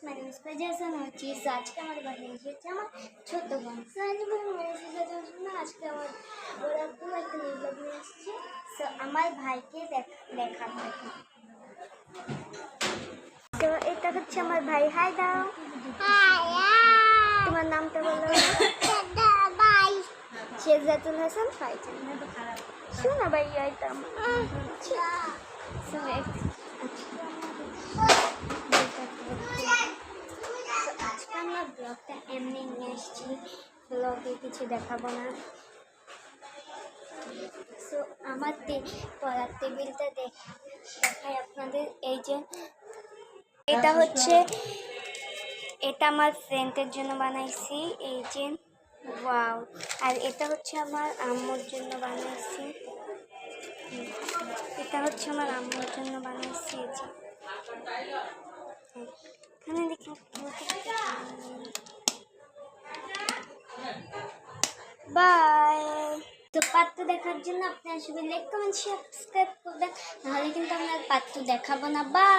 My name is Pragya notches. आज के हमारे बारे में ये আমার ছোট বোন সাইজ ভাই মেসেজের জন্য আজকে আমার বড় আপু একটা নিউ ব্লগ নিয়ে আসছে। সো আমার ভাইকে দেখাবো। তো এটা হচ্ছে আমার ভাই। হাই দাও। হাই। তোমার নামটা বলো। ভাই শেজাতুল হাসান ফাইজান। শোনা ভাই এটা সো আজকে আমরা ব্লগটা এমনি নিয়ে এসেছি, ব্লগে কিছু দেখাবো না। সো আমার পড়ার টেবিলটা দেখাই আপনাদের। এই যে এটা হচ্ছে, এটা আমার ফ্রেন্ডের জন্য বানাইছি। এই যে ওয়াও। আর এটা হচ্ছে আমার আম্মুর জন্য বানাইছি। এটা হচ্ছে আমার আম্মুর জন্য বানাইছি। এই যে এখানে দেখুন। বাই। তো পাত্র দেখার জন্য আপনি আসলে লাইক কমেন্ট সাবস্ক্রাইব করবেন, নাহলে কিন্তু আমরা পাত্র দেখাবো না। বাই।